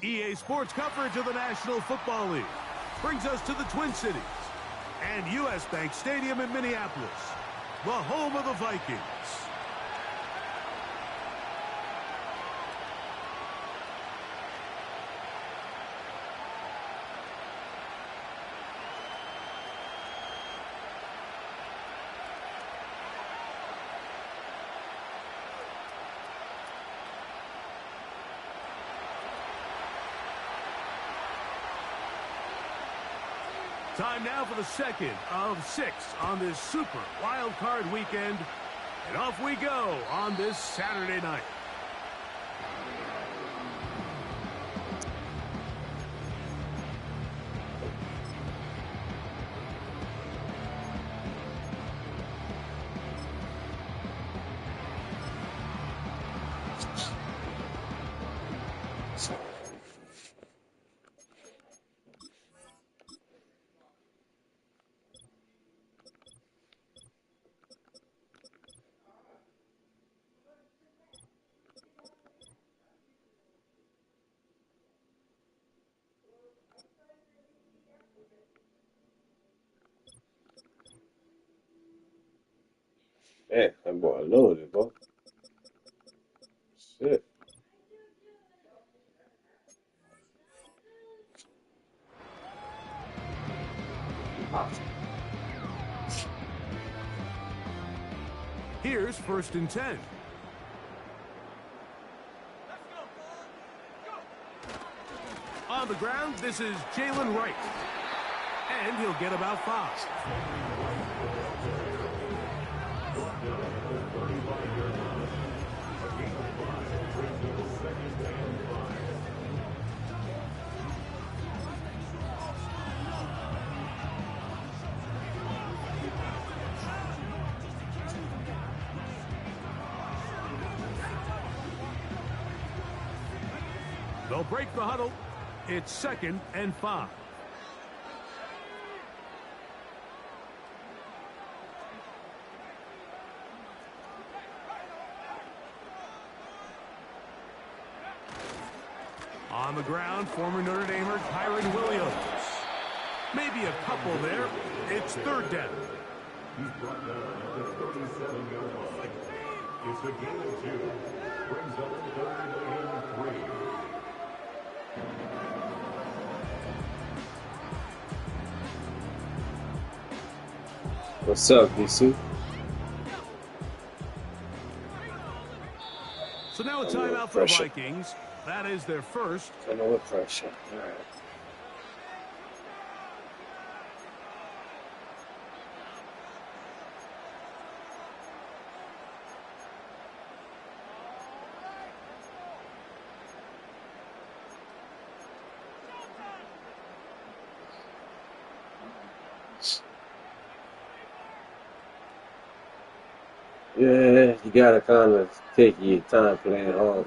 EA Sports coverage of the National Football League brings us to the Twin Cities and U.S. Bank Stadium in Minneapolis, the home of the Vikings. Time now for the second of 6 on this super wild card weekend. And off we go on this Saturday night. Man, that boy loaded, bro. Shit. Here's 1st and 10. On the ground, this is Jalen Wright. And he'll get about 5. They'll break the huddle. It's 2nd and 5. On the ground, former Notre Damer Kyron Williams. Maybe a couple there. It's 3rd down. He's brought down at the 37-yard line. It's a gain of 2. Brings up 3rd and 3. What's up, DC? So now a timeout for the Vikings. That is their first. I know what pressure. All right. Yeah, you gotta kind of take your time playing hard.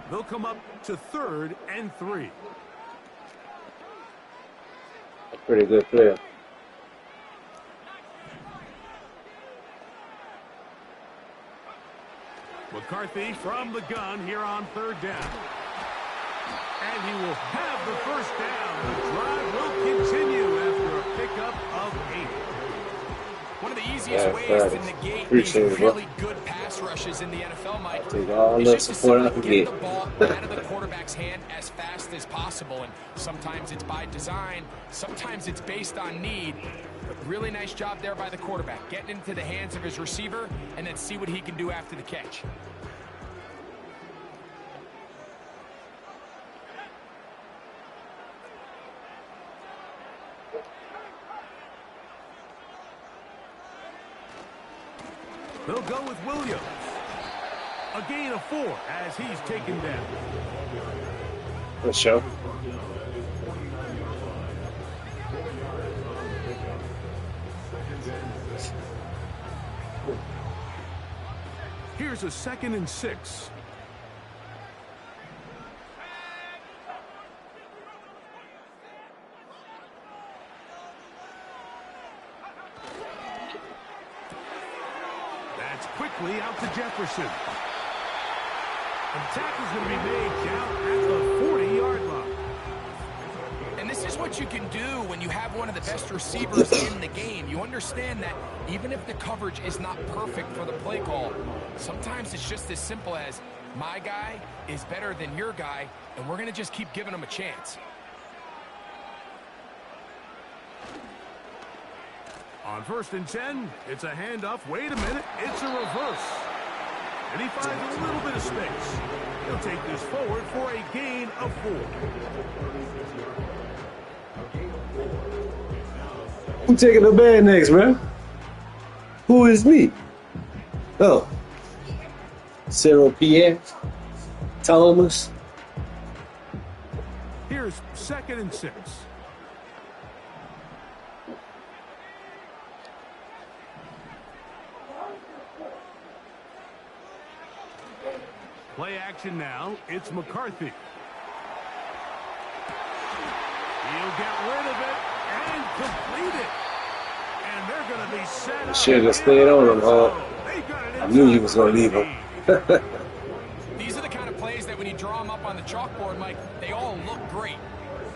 They'll come up to 3rd and 3. A pretty good player. McCarthy from the gun here on 3rd down. And he will have the 1st down. The drive will continue after a pickup of 8. One of the easiest ways to negate these really good pass rushes in the NFL, Mike, is just to simply get the ball out of the quarterback's hand as fast as possible. And sometimes it's by design, sometimes it's based on need. But really nice job there by the quarterback, getting into the hands of his receiver and then see what he can do after the catch. They'll go with Williams. A gain of 4 as he's taken down. Good show. Here's a 2nd and 6. Quickly out to Jefferson. And tackle's going to be made down at the 40-yard line. And this is what you can do when you have one of the best receivers in the game. You understand that even if the coverage is not perfect for the play call, sometimes it's just as simple as my guy is better than your guy, and we're going to just keep giving him a chance. On 1st and 10, it's a handoff. Wait a minute, it's a reverse. And he finds a little bit of space. He'll take this forward for a gain of 4. Who taking the bad next, man? Who is me? Oh. Cyril Pierre. Thomas. Here's 2nd and 6. Play action now. It's McCarthy. He'll get rid of it and complete it. And they're going to be set up. Should have stayed on him, huh? I knew you was going to leave him. These are the kind of plays that when you draw them up on the chalkboard, Mike, they all look great.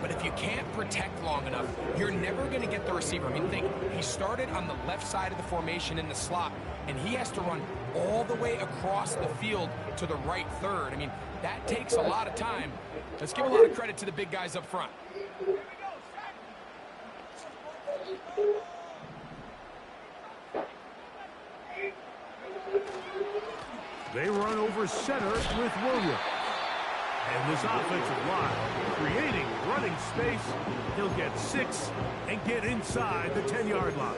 But if you can't protect long enough, you're never going to get the receiver. I mean, think, he started on the left side of the formation in the slot, and he has to run all the way across the field to the right third. I mean, that takes a lot of time. Let's give a lot of credit to the big guys up front. They run over center with Williams. And this offensive line creating running space. He'll get 6 and get inside the 10-yard line.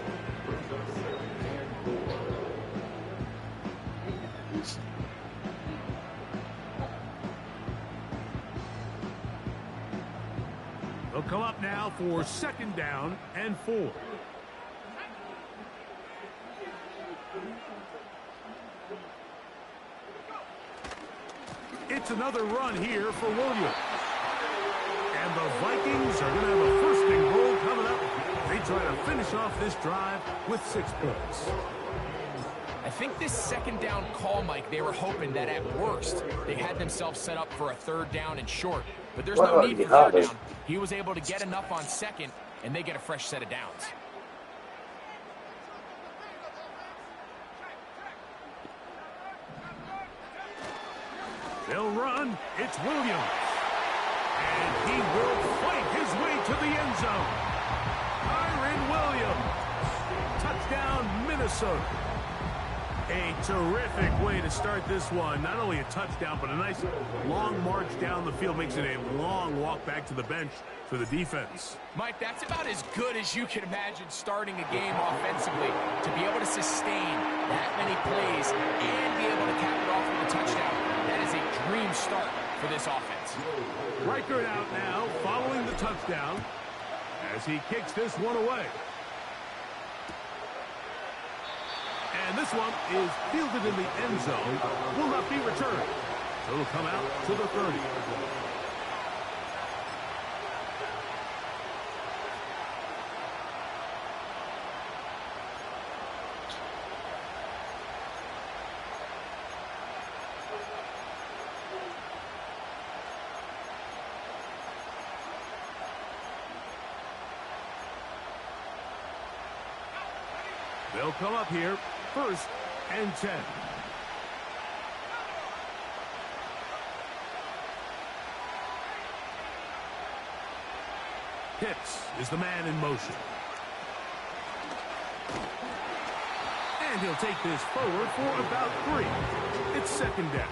They'll come up now for 2nd down and 4. It's another run here for Williams. And the Vikings are going to have a 1st and goal coming up. They try to finish off this drive with 6 points. I think this 2nd down call, Mike, they were hoping that at worst they had themselves set up for a 3rd down and short. But there's no need for 3rd down. He was able to get enough on 2nd, and they get a fresh set of downs. They'll run. It's Williams. And he will fight his way to the end zone. Kyren Williams. Touchdown, Minnesota. A terrific way to start this one. Not only a touchdown, but a nice long march down the field. Makes it a long walk back to the bench for the defense. Mike, that's about as good as you can imagine starting a game offensively. To be able to sustain that many plays and be able to cap it off with a touchdown, that is a dream start for this offense. Reichert out now following the touchdown as he kicks this one away. And this one is fielded in the end zone. Will not be returned. So it'll come out to the 30. They'll come up here, 1st and 10. Pitts is the man in motion. And he'll take this forward for about 3. It's 2nd down.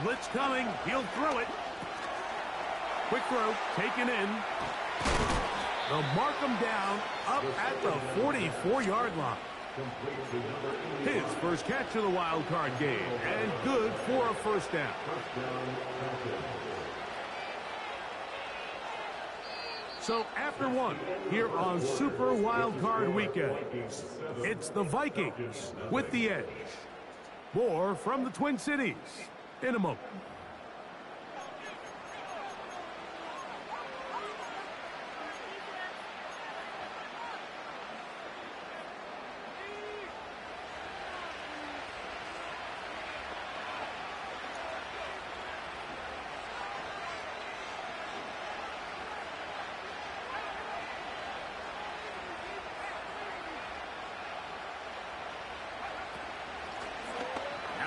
Blitz coming. He'll throw it. Quick throw. Taken in. They'll mark him down up at the 44-yard line. His first catch of the wild card game, and good for a first down. So after one, here on Super Wild Card Weekend, it's the Vikings with the edge. More from the Twin Cities in a moment.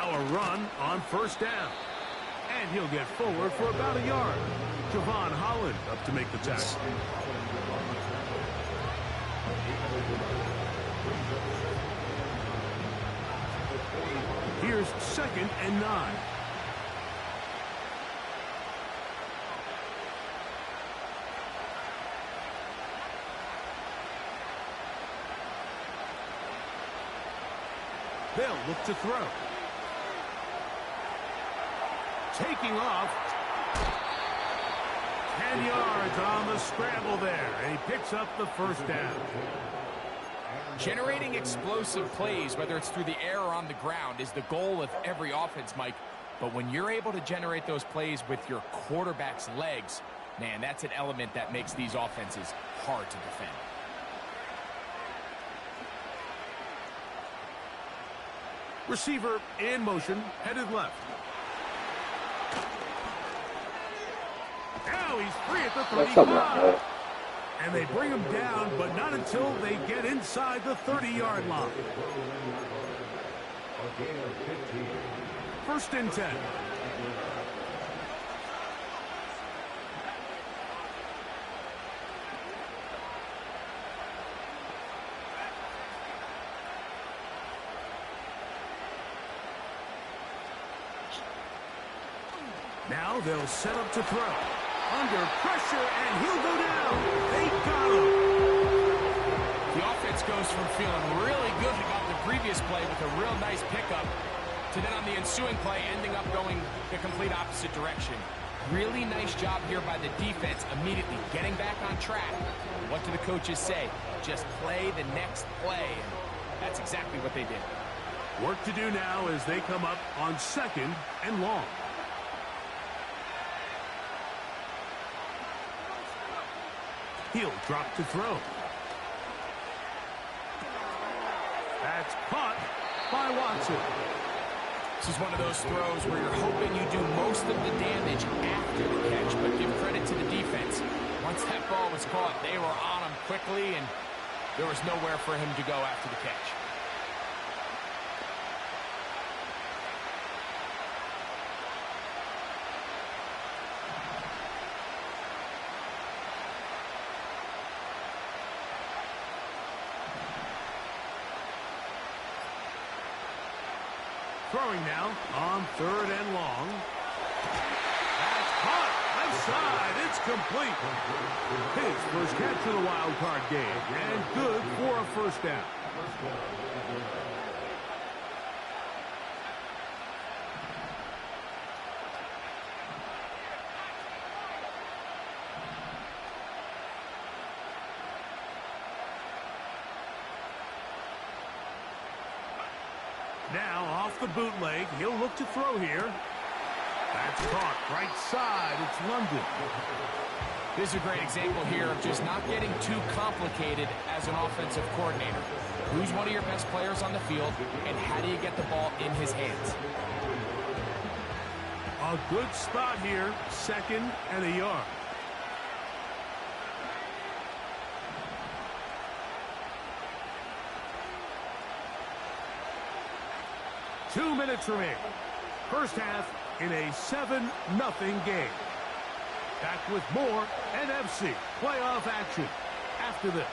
A run on first down. And he'll get forward for about a yard. Javon Holland up to make the tackle. Here's 2nd and 9. They'll look to throw. Taking off. 10 yards on the scramble there. And he picks up the first down. Generating explosive plays, whether it's through the air or on the ground, is the goal of every offense, Mike. But when you're able to generate those plays with your quarterback's legs, man, that's an element that makes these offenses hard to defend. Receiver in motion, headed left. Now he's free at the 35. And they bring him down, but not until they get inside the 30-yard line. 1st and 10. Now they'll set up to throw. Under pressure, and he'll go down. They got him. The offense goes from feeling really good about the previous play with a real nice pickup to then on the ensuing play ending up going the complete opposite direction. Really nice job here by the defense immediately getting back on track. What do the coaches say? Just play the next play. And that's exactly what they did. Work to do now as they come up on 2nd and long. He'll drop to throw. That's caught by Watson. This is one of those throws where you're hoping you do most of the damage after the catch, but give credit to the defense. Once that ball was caught, they were on him quickly, and there was nowhere for him to go after the catch. Throwing now on 3rd and long. That's caught. Left side. It's complete. His first catch of the wild card game. And good for a first down. Now off the bootleg, he'll look to throw here. That's caught right side. It's London. This is a great example here of just not getting too complicated as an offensive coordinator. Who's one of your best players on the field, and how do you get the ball in his hands? A good spot here, 2nd and a yard. Two minutes remaining. First half in a 7-0 game. Back with more NFC playoff action after this.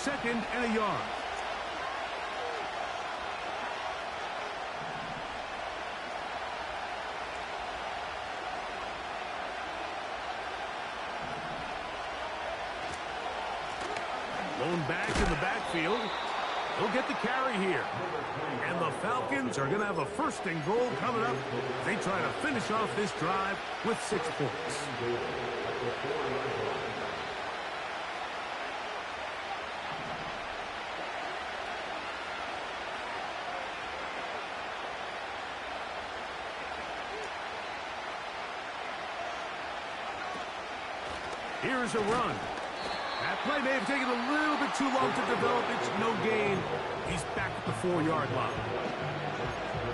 2nd and a yard. Blown back in the backfield. He'll get the carry here. And the Falcons are going to have a first and goal coming up. They try to finish off this drive with 6 points. Here's a run. That play may have taken a little bit too long to develop. It's no gain. He's back at the 4-yard line.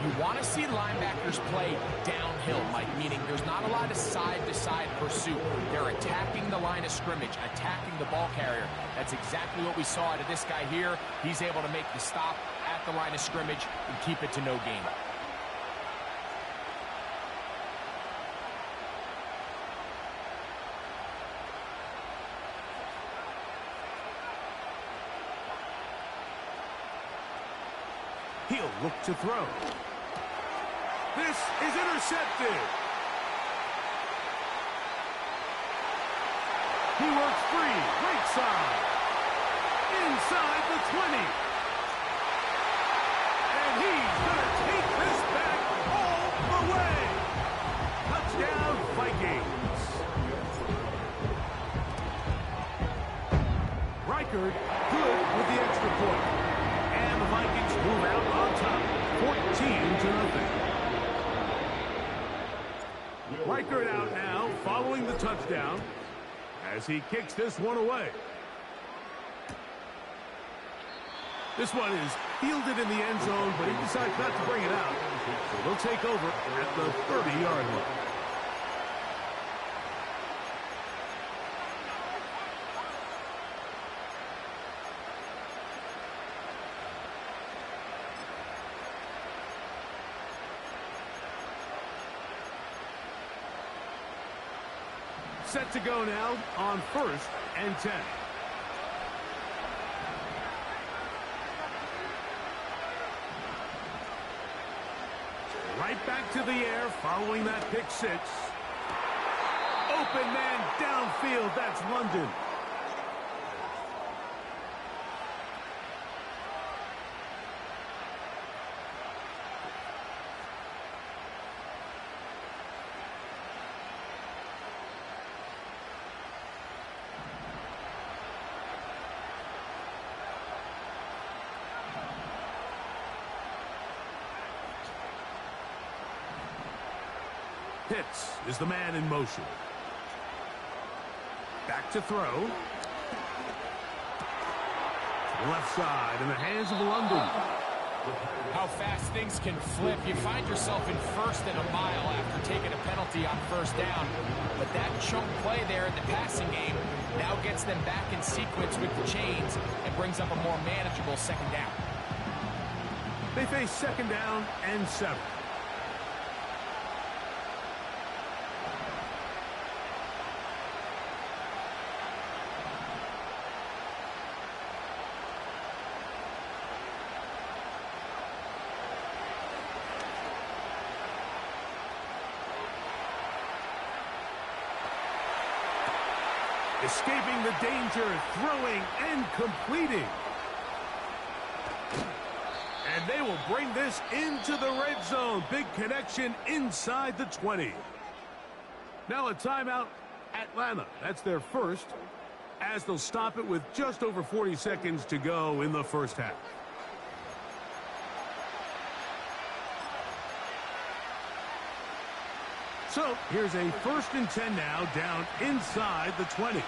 You want to see linebackers play downhill, Mike, meaning there's not a lot of side-to-side pursuit. They're attacking the line of scrimmage, attacking the ball carrier. That's exactly what we saw out of this guy here. He's able to make the stop at the line of scrimmage and keep it to no gain. He'll look to throw. This is intercepted. He works free, right side. Inside the 20. And he's going to take this back all the way. Touchdown, Vikings. Reichard good with the extra point. And the Vikings move out on top, 14-0. Reichard out now, following the touchdown, as he kicks this one away. This one is fielded in the end zone, but he decides not to bring it out. So they'll take over at the 30-yard line. Set to go now on 1st and 10. Right back to the air following that pick 6. Open man downfield. That's London. Pitts is the man in motion. Back to throw. To the left side in the hands of London. How fast things can flip. You find yourself in 1st and a mile after taking a penalty on 1st down. But that chunk play there in the passing game now gets them back in sequence with the chains and brings up a more manageable 2nd down. They face 2nd down and 7. Escaping the danger, throwing and completing. And they will bring this into the red zone. Big connection inside the 20. Now a timeout, Atlanta. That's their first, as they'll stop it with just over 40 seconds to go in the 1st half. So here's a 1st and 10 now, down inside the 20.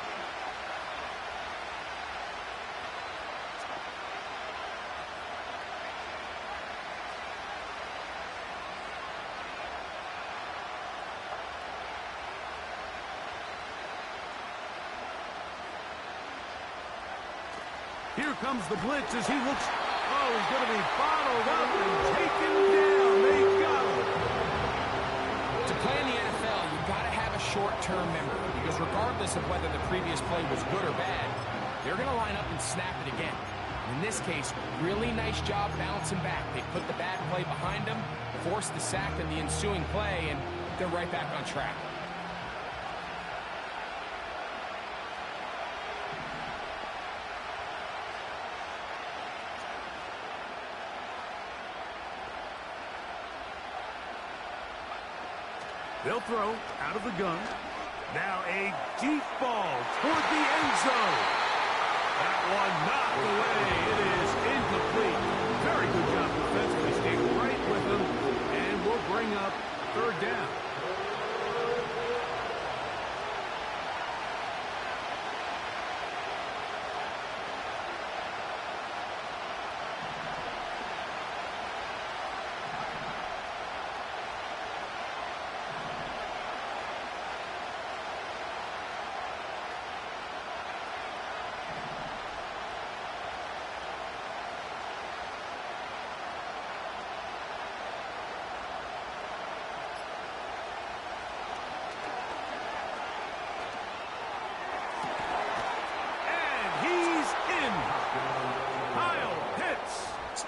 Here comes the blitz as he looks. Oh, he's going to be bottled up and taken down. They got him. To play in the NFL, you've got to have a short-term memory, because regardless of whether the previous play was good or bad, they're going to line up and snap it again. In this case, really nice job bouncing back. They put the bad play behind them, forced the sack in the ensuing play, and they're right back on track. They'll throw out of the gun. Now a deep ball toward the end zone. That one knocked away. It is incomplete. Very good job defensively. Stayed right with them, and will bring up third down.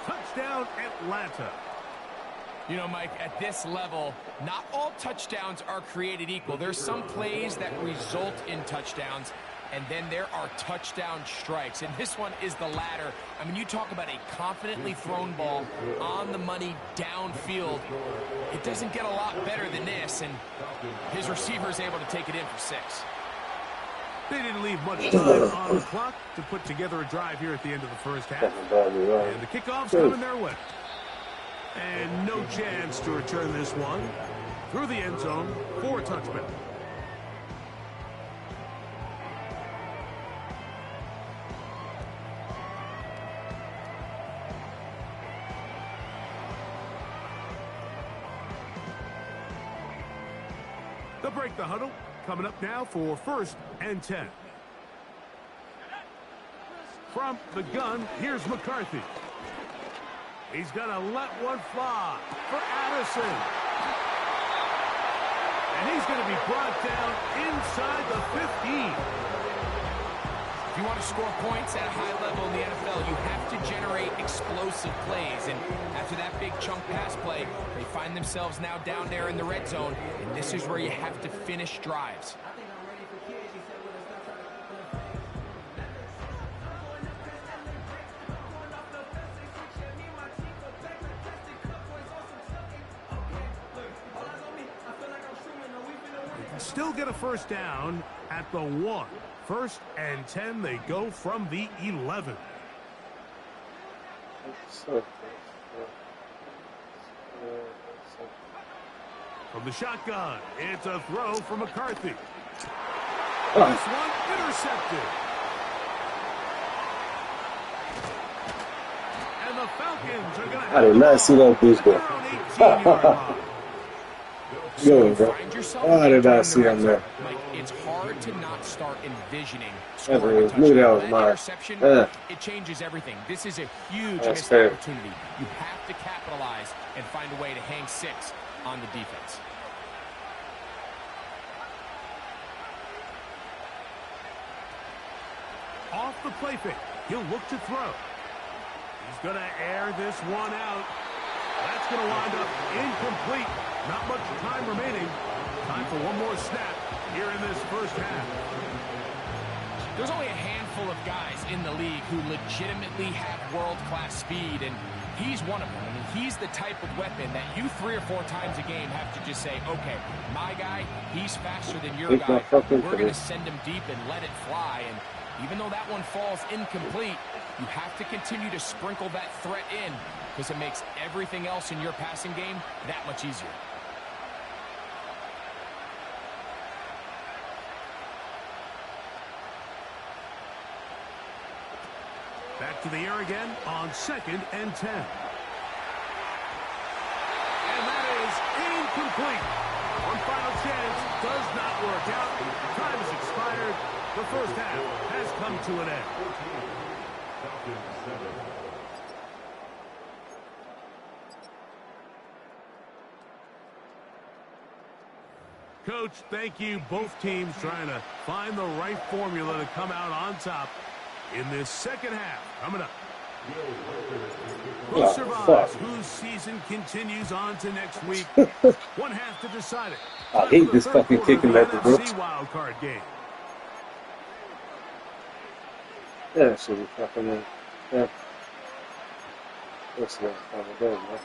Touchdown, Atlanta. You know, Mike, at this level, not all touchdowns are created equal. There's some plays that result in touchdowns, and then there are touchdown strikes. And this one is the latter. I mean, you talk about a confidently thrown ball on the money downfield. It doesn't get a lot better than this, and his receiver is able to take it in for 6. They didn't leave much time on the clock to put together a drive here at the end of the first half. And the kickoff's coming their way. And no chance to return this one through the end zone for a touchback. They'll break the huddle. Coming up now for 1st and 10. From the gun, here's McCarthy. He's going to let one fly for Addison. And he's going to be brought down inside the 15. If you want to score points at a high level in the NFL, you have to generate explosive plays. And after that big chunk pass play, they find themselves now down there in the red zone. And this is where you have to finish drives. Still get a first down at the 1. 1st and 10, they go from the 11. From the shotgun, it's a throw from McCarthy. This one intercepted. And the Falcons are going to I did not see that bitch go. Yo, bro. I did not see him there. Like, it's hard to not start envisioning Look at that was mine. interception. It changes everything. This is a huge missed fair. opportunity. You have to capitalize and find a way to hang 6 on the defense. Off the play fake. He'll look to throw. He's going to air this one out. That's going to wind up incomplete. Not much time remaining. Time for one more snap here in this first half. There's only a handful of guys in the league who legitimately have world-class speed, and he's one of them. I mean, he's the type of weapon that you 3 or 4 times a game have to just say, okay, my guy, he's faster than your guy. We're going to send him deep and let it fly. And even though that one falls incomplete, you have to continue to sprinkle that threat in because it makes everything else in your passing game that much easier. Back to the air again on 2nd and 10. And that is incomplete. One final chance does not work out. Time has expired. The first half has come to an end. Coach, thank you. Both teams trying to find the right formula to come out on top in this second half. Coming up. Who survives? Whose season continues on to next week? One half to decide it. I hate this fucking kicking method, bro. Wild card game. Yeah, should be fucking in. Yeah. What's that? Oh, there, man.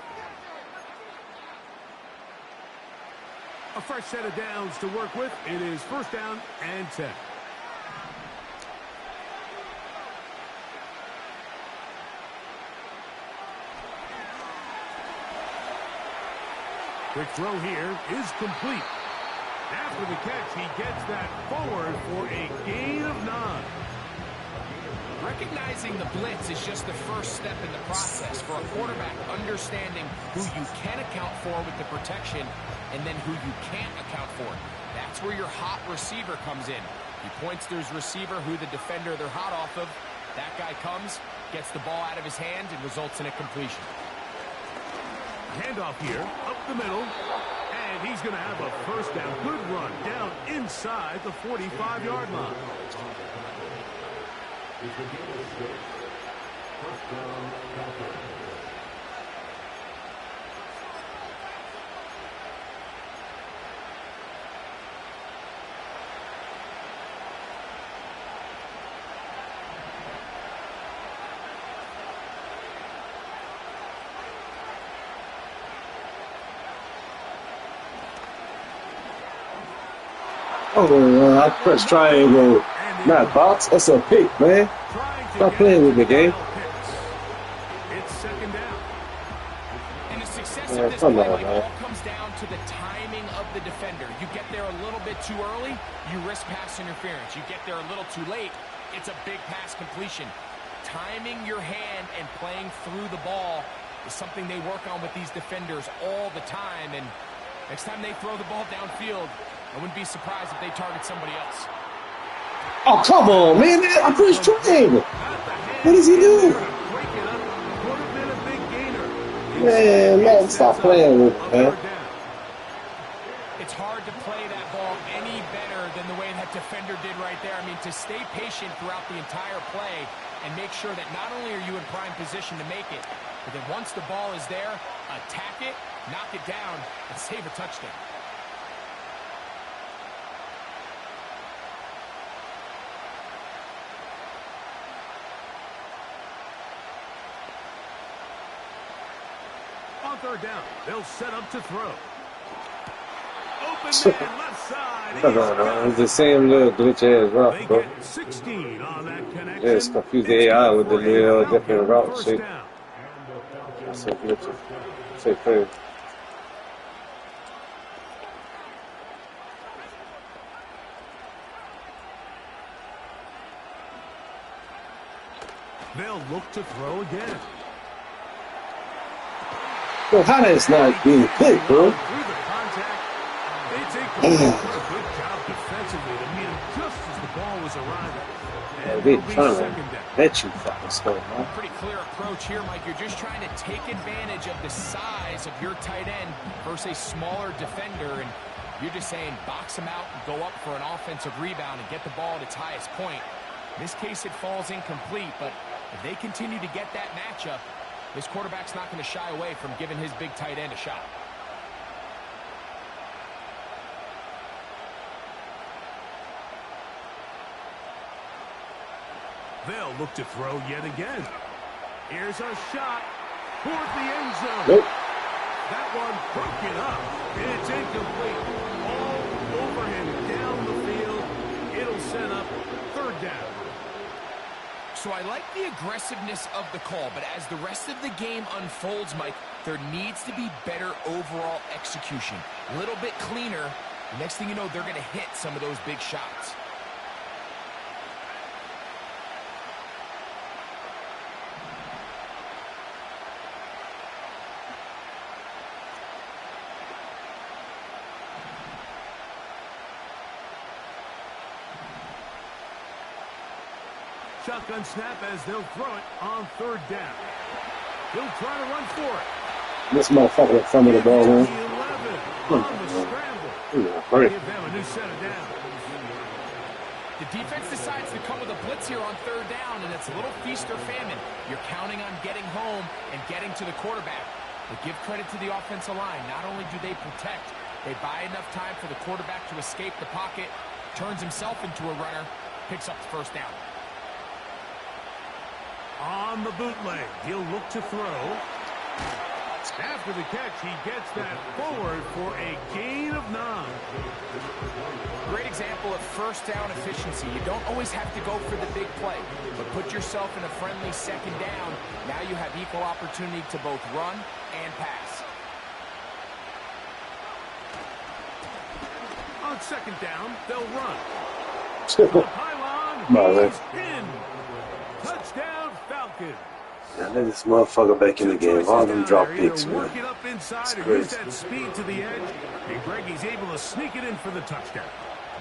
A fresh set of downs to work with. It is 1st down and 10. Quick throw here is complete. After the catch, he gets that forward for a gain of 9. Recognizing the blitz is just the first step in the process for a quarterback, understanding who you can account for with the protection and then who you can't account for. That's where your hot receiver comes in. He points to his receiver, who the defender they're hot off of. That guy comes, gets the ball out of his hand, and results in a completion. Handoff here, up the middle, and he's going to have a 1st down. Good run down inside the 45-yard line. It's a gain of 6. 1st down, Falcons. Oh, I pressed triangle. Not box. That's a pick, man. Stop playing with the game. It's 2nd down. And the success of this play all comes down to the timing of the defender. You get there a little bit too early, you risk pass interference. You get there a little too late, it's a big pass completion. Timing your hand and playing through the ball is something they work on with these defenders all the time. And next time they throw the ball downfield, I wouldn't be surprised if they target somebody else. Oh, come on, man. I pressed triangle. What does he do? Man, stop playing with it, man. It's hard to play that ball any better than the way that defender did right there. I mean, to stay patient throughout the entire play and make sure that not only are you in prime position to make it, but then once the ball is there, attack it, knock it down, and save a touchdown. On 3rd down, they'll set up to throw. Open man, left side. It's the same little glitch ass route, They bro. get 16 on that connection. Yeah, it's confused the AI with the little different route shit. Down. That's so glitchy. So crazy. They'll look to throw again. Bro, how that's not being clicked, bro? Through the contact, they take the ball. Good job defensively to meet him just as the ball was arriving. And They it'll be trying 2nd to down. let you fucking score, man. Pretty clear approach here, Mike. You're just trying to take advantage of the size of your tight end versus a smaller defender, and you're just saying box him out and go up for an offensive rebound and get the ball at its highest point. In this case, it falls incomplete, but if they continue to get that matchup, this quarterback's not going to shy away from giving his big tight end a shot. They'll look to throw yet again. Here's a shot toward the end zone. Nope. That one broken up. It's incomplete. All over him down the field. It'll set up 3rd down. So I like the aggressiveness of the call, but as the rest of the game unfolds, Mike, there needs to be better overall execution. A little bit cleaner. The next thing you know, they're going to hit some of those big shots. Shotgun snap as they'll throw it on 3rd down. He'll try to run for it. This motherfucker in front of the ball, man. 11 on the scramble. Give them a new set of downs. The defense decides to come with a blitz here on 3rd down, and it's a little feast or famine. You're counting on getting home and getting to the quarterback. But give credit to the offensive line. Not only do they protect, they buy enough time for the quarterback to escape the pocket, turns himself into a runner, picks up the 1st down. On the bootleg, he'll look to throw. After the catch, he gets that forward for a gain of 9. Great example of first down efficiency. You don't always have to go for the big play, but put yourself in a friendly second down. Now you have equal opportunity to both run and pass. On second down, they'll run. The pylon, he's in. Touchdown, Falcons. Yeah, let this motherfucker back in the game. All them drop picks, man. Work it up inside or use that speed to the edge. And Greggy's able to sneak it in for the touchdown.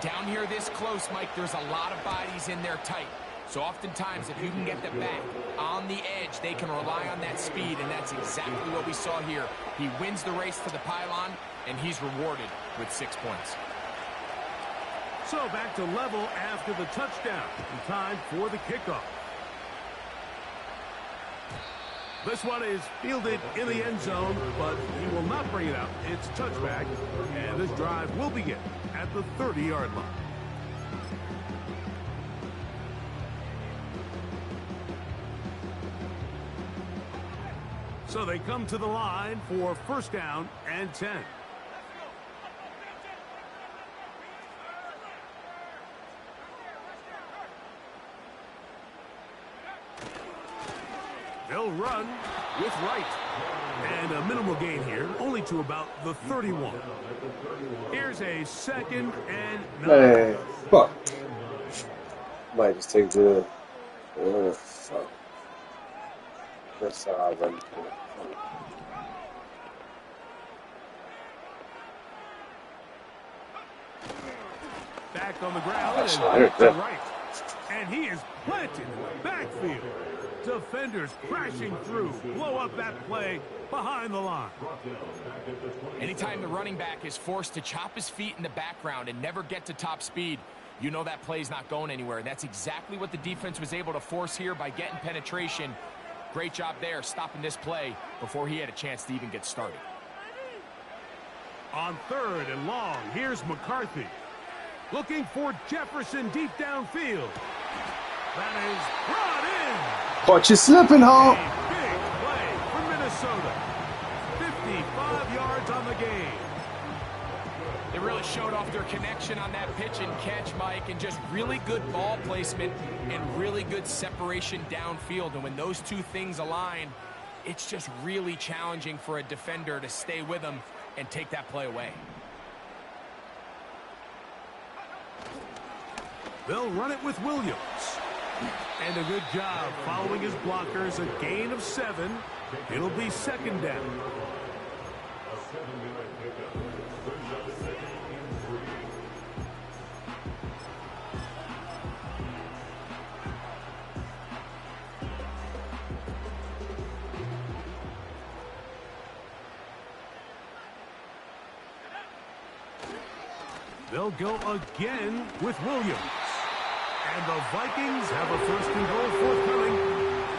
Down here this close, Mike, there's a lot of bodies in there tight. So oftentimes, if you can get the back on the edge, they can rely on that speed, and that's exactly what we saw here. He wins the race to the pylon, and he's rewarded with 6 points. So back to level after the touchdown. And time for the kickoff. This one is fielded in the end zone, but he will not bring it out. It's touchback, and this drive will begin at the 30-yard line. So they come to the line for first down and 10. They'll run with right. And a minimal gain here, only to about the 31. Here's a second and 9. Hey, fuck. Might just take the... fuck. That's how I run. Back on the ground and That's to right. And he is planted in the backfield. Defenders crashing through, blow up that play behind the line. Anytime the running back is forced to chop his feet in the background and never get to top speed, you know that play's not going anywhere. And that's exactly what the defense was able to force here by getting penetration. Great job there, stopping this play before he had a chance to even get started. On third and long, here's McCarthy. Looking for Jefferson deep downfield. That is brought in. Caught you slipping, Hall. Big play for Minnesota. 55 yards on the game. They really showed off their connection on that pitch and catch, Mike, and just really good ball placement and really good separation downfield. And when those two things align, it's just really challenging for a defender to stay with them and take that play away. They'll run it with Williams. And a good job following his blockers. A gain of 7. It'll be second down. A 7-yard pickup. Brings up second and 3. They'll go again with Williams. And the Vikings have a first and goal forthcoming.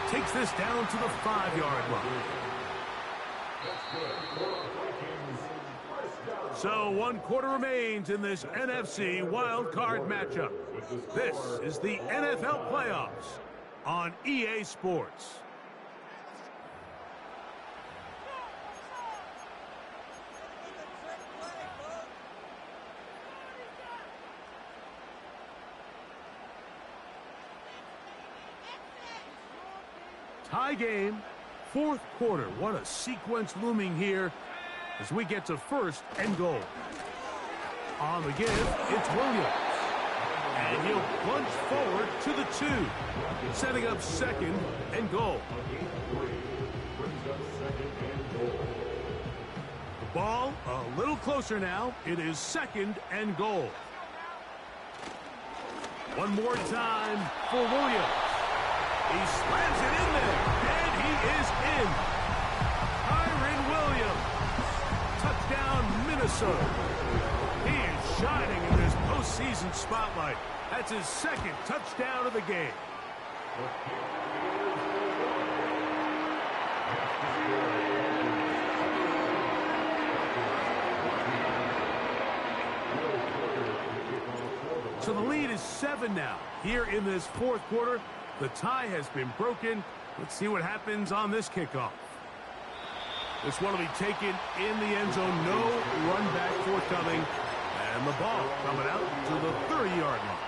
Takes this down to the 5-yard line. So 1 quarter remains in this NFC wildcard matchup. This is the NFL playoffs on EA Sports. Tie game, 4th quarter. What a sequence looming here as we get to first and goal. On the give, it's Williams. And he'll plunge forward to the 2, setting up second and goal. The ball a little closer now. It is second and goal. One more time for Williams. He slams it in there, and he is in. Kyren Williams. Touchdown, Minnesota. He is shining in this postseason spotlight. That's his second touchdown of the game. So the lead is 7 now. Here in this 4th quarter, the tie has been broken. Let's see what happens on this kickoff. This one will be taken in the end zone. No run back forthcoming. And the ball coming out to the 30-yard line.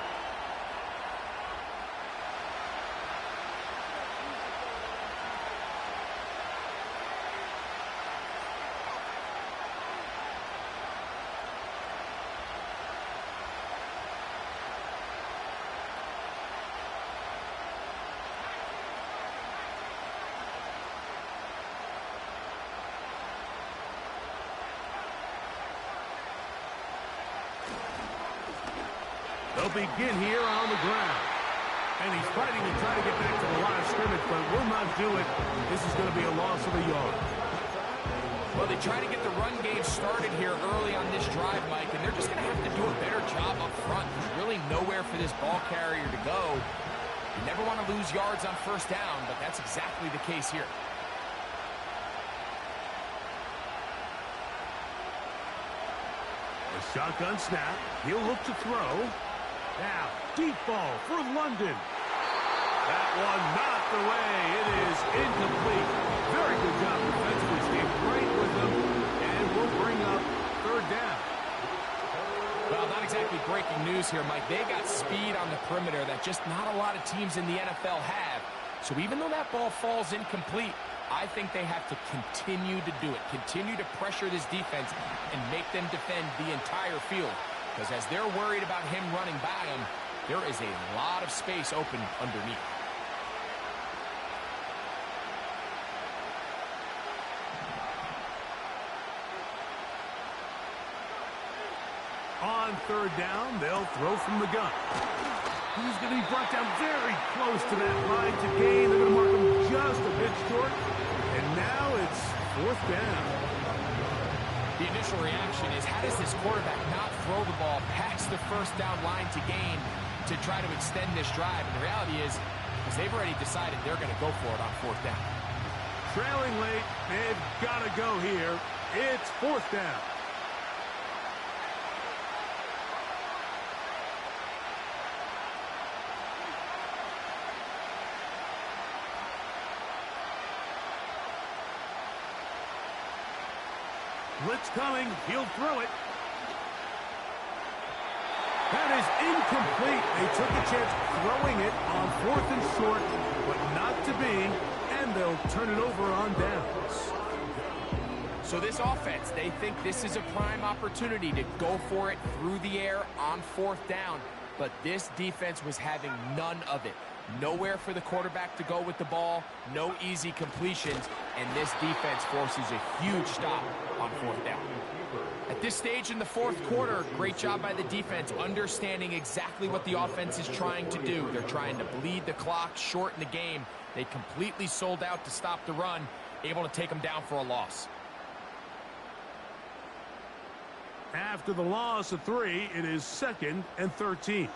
They'll begin here on the ground. And he's fighting to try to get back to the line of scrimmage, but will not do it. This is going to be a loss of a yard. Well, they try to get the run game started here early on this drive, Mike, and they're just going to have to do a better job up front. There's really nowhere for this ball carrier to go. You never want to lose yards on first down, but that's exactly the case here. A shotgun snap. He'll look to throw. Now, deep ball for London. That one not the way. It is incomplete. Very good job defensively. Stayed right with them. And will bring up third down. Well, not exactly breaking news here, Mike. They got speed on the perimeter that just not a lot of teams in the NFL have. So even though that ball falls incomplete, I think they have to continue to do it. Continue to pressure this defense and make them defend the entire field. Because as they're worried about him running by them, there is a lot of space open underneath. On third down, they'll throw from the gun. He's going to be brought down very close to that line to gain. They're going to mark him just a bit short. And now it's fourth down. The initial reaction is, how does this quarterback not throw the ball past the first down line to gain to try to extend this drive? And the reality is they've already decided they're going to go for it on fourth down. Trailing late, they've got to go here. It's fourth down. Blitz coming. He'll throw it. That is incomplete. They took a chance throwing it on fourth and short, but not to be, and they'll turn it over on downs. So this offense, they think this is a prime opportunity to go for it through the air on fourth down, but this defense was having none of it. Nowhere for the quarterback to go with the ball, no easy completions, and this defense forces a huge stop on fourth down. At this stage in the fourth quarter, great job by the defense, understanding exactly what the offense is trying to do. They're trying to bleed the clock, shorten the game. They completely sold out to stop the run, able to take them down for a loss. After the loss of 3, it is 2nd and 13.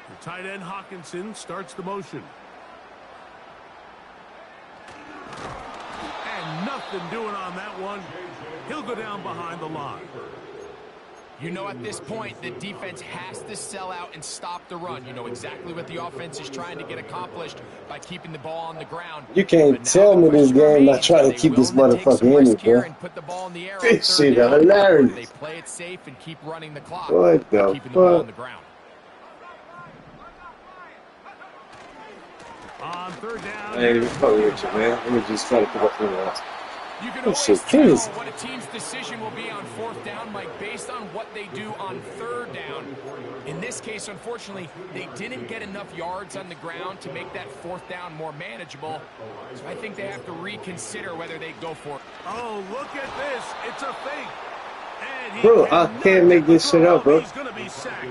The tight end Hawkinson starts the motion. And nothing doing on that one. He'll go down behind the line. You know, at this point, the defense has to sell out and stop the run. You know exactly what the offense is trying to get accomplished by keeping the ball on the ground. You can't tell me this game not trying to keep this motherfucker in it, bro. This shit is hilarious. They play it safe and keep running the clock. What the keeping the ball on the ground. On third down. I ain't even fucking with you, man. Let me just try to pick up the last. You can always tell what a team's decision will be on fourth down, Mike, based on what they do on third down. In this case, unfortunately, they didn't get enough yards on the ground to make that fourth down more manageable. So I think they have to reconsider whether they go for it. Oh, look at this. It's a fake. And bro, I can't make this shit up, bro. He's going to be sacked.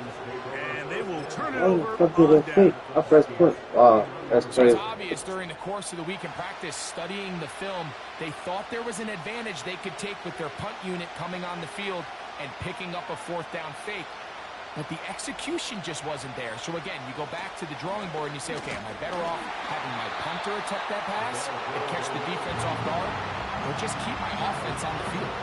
And they will turn it Oh, over fuck did on I think? I pressed push. Wow, that's So crazy. it's obvious during the course of the week in practice, studying the film, they thought there was an advantage they could take with their punt unit coming on the field and picking up a fourth down fake. But the execution just wasn't there. So again, you go back to the drawing board and you say, okay, am I better off having my punter attempt that pass and catch the defense off guard, or just keep my offense on the field?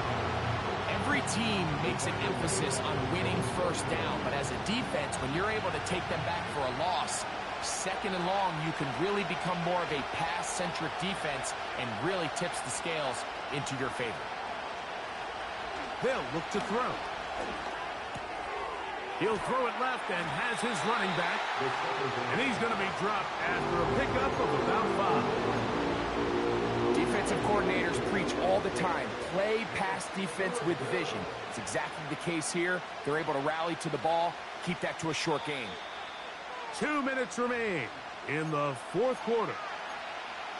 Every team makes an emphasis on winning first down, but as a defense, when you're able to take them back for a loss, 2nd and long, you can really become more of a pass-centric defense and really tips the scales into your favor. They'll look to throw. He'll throw it left and has his running back. And he's going to be dropped after a pickup of about 5. Defensive coordinators preach all the time, play pass defense with vision. It's exactly the case here. They're able to rally to the ball, keep that to a short game. 2 minutes remain in the 4th quarter.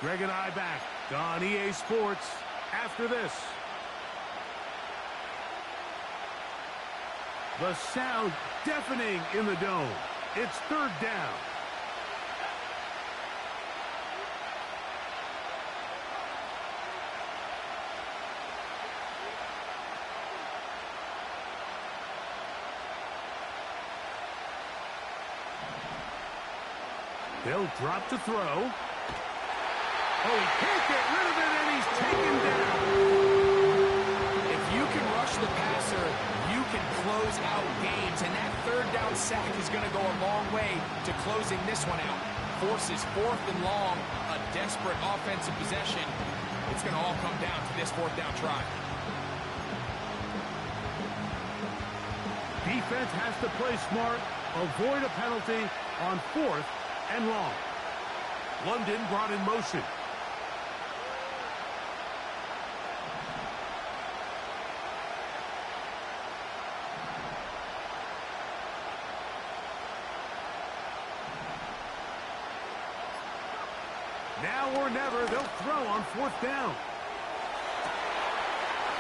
Greg and I back on EA Sports after this. The sound deafening in the dome. It's 3rd down. They'll drop to throw. Oh, he can't get rid of it, and he's taken down. If you can rush the passer, you can close out games, and that 3rd down sack is going to go a long way to closing this one out. Forces 4th and long, a desperate offensive possession. It's going to all come down to this 4th down try. Defense has to play smart, avoid a penalty on 4th and long. London brought in motion. Now or never, they'll throw on 4th down.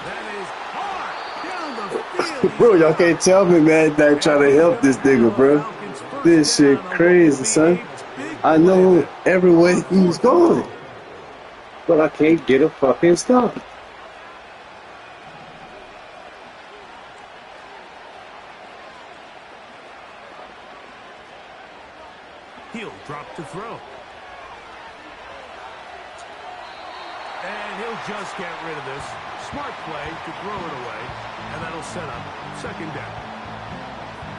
That is hard down the field. Bro, y'all can't tell me, man, that trying to help this nigga, bro. This shit crazy, son. I know every way he's going, but I can't get a fucking stop. He'll drop to throw. And he'll just get rid of this. Smart play to throw it away, and that'll set up 2nd down.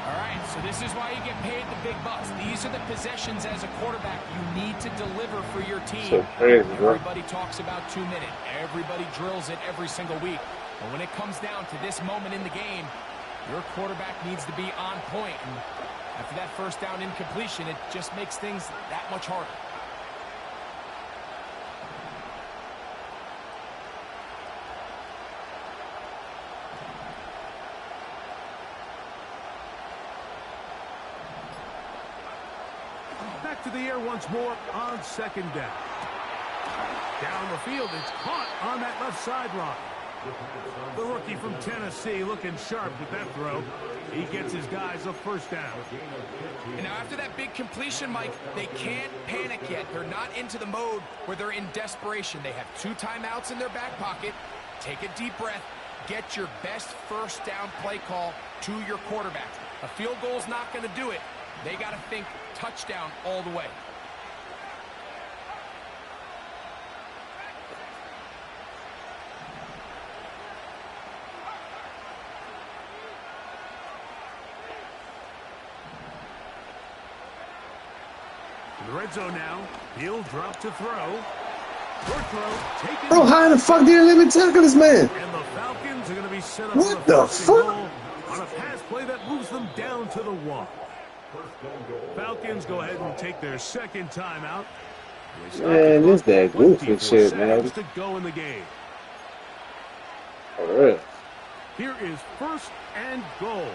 All right, so this is why you get paid the big bucks. These are the possessions as a quarterback you need to deliver for your team. So crazy, bro. Everybody talks about 2 minute. Everybody drills it every single week. But when it comes down to this moment in the game, your quarterback needs to be on point. And after that 1st down incompletion, it just makes things that much harder. Back to the air once more on 2nd down. Down the field, it's caught on that left sideline. The rookie from Tennessee looking sharp with that throw. He gets his guys a 1st down. And now after that big completion, Mike, they can't panic yet. They're not into the mode where they're in desperation. They have 2 timeouts in their back pocket. Take a deep breath. Get your best 1st down play call to your quarterback. A field goal's not going to do it. They got to think touchdown all the way. In the red zone now, he'll drop to throw. Short throw, taken. Bro, how the fuck did you let me tackle this man? And the Falcons are going to be set up What for the a 1st and fuck? goal on a pass play that moves them down to the 1. Falcons go ahead and take their 2nd timeout. Man, this that goofy shit, man. To go in the game. For real. Here is 1st and goal.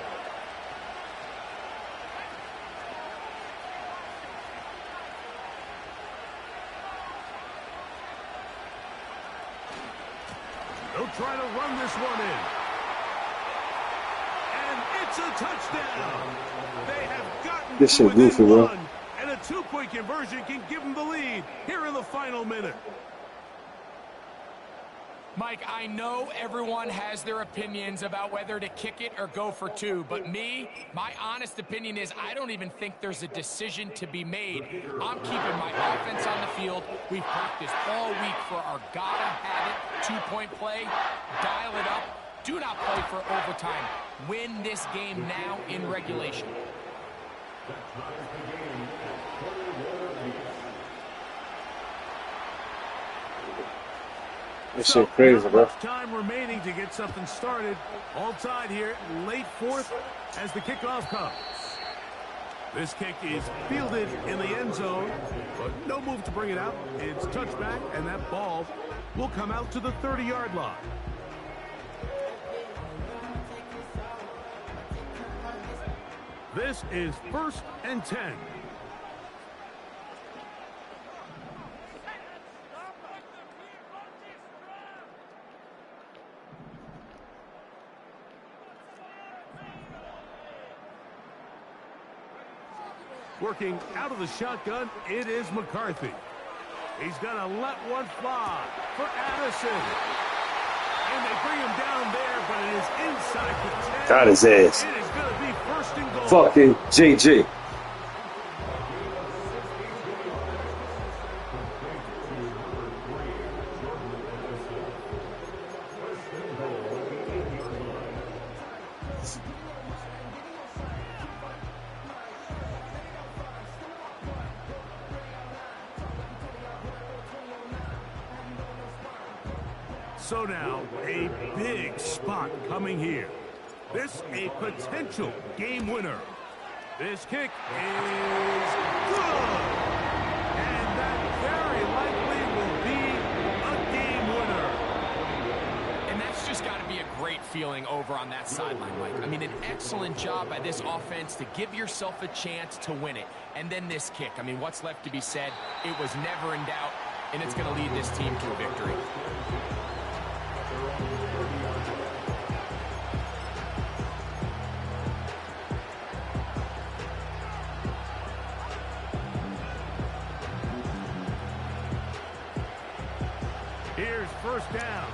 They'll try to run this one in. And it's a touchdown. They have gotten This shit within goofy, bro. 1, and a 2-point conversion can give them the lead here in the final minute. Mike, I know everyone has their opinions about whether to kick it or go for 2, but my honest opinion is I don't even think there's a decision to be made. I'm keeping my offense on the field. We've practiced all week for our gotta-have-it 2-point play. Dial it up. Do not play for overtime. Win this game now in regulation. That ties the game at 21. This shit crazy, bro. Time remaining to get something started. All tied here, late fourth as the kickoff comes. This kick is fielded in the end zone, but no move to bring it out. It's touchback, and that ball will come out to the 30-yard line. This is 1st and 10. Working out of the shotgun, it is McCarthy. He's going to let one fly for Addison. And they bring him down there, but it is inside the 10. Got his ass. It is going to be 1st and goal. Fucking JJ. So now, a big spot coming here. This a potential game winner. This kick is good. And that very likely will be a game winner. And that's just got to be a great feeling over on that sideline, Mike. I mean, an excellent job by this offense to give yourself a chance to win it. And then this kick. I mean, what's left to be said? It was never in doubt, and it's going to lead this team to a victory. Here's 1st down.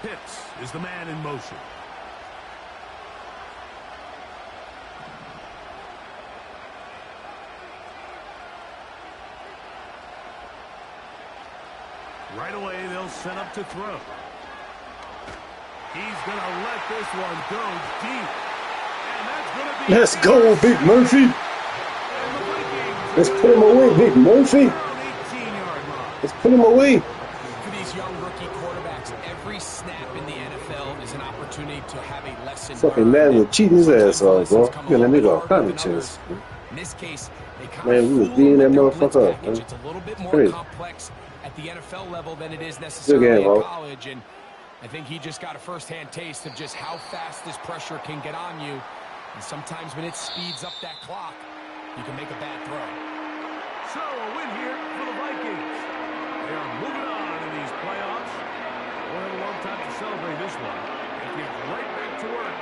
Pitts is the man in motion. Right away, they'll set up to throw. He's going to let this one go deep. And that's going to be... Let's go, Big Murphy. Let's put him away, Big Murphy. Let's put him away. For these young rookie quarterbacks, every snap in the NFL is an opportunity to have a lesson. Fucking Madden was cheating his ass off, bro. Giving that nigga all kind of chance. In this case, they kind Man, we was beating that motherfucker up, man. It's a little bit more Crazy. complex at the NFL level than it is necessarily in college, and I think he just got a first-hand taste of just how fast this pressure can get on you. And sometimes when it speeds up that clock, you can make a bad throw. So a win here for the Vikings. They are moving on in these playoffs. We'll have a long time to celebrate this one. They get right back to work.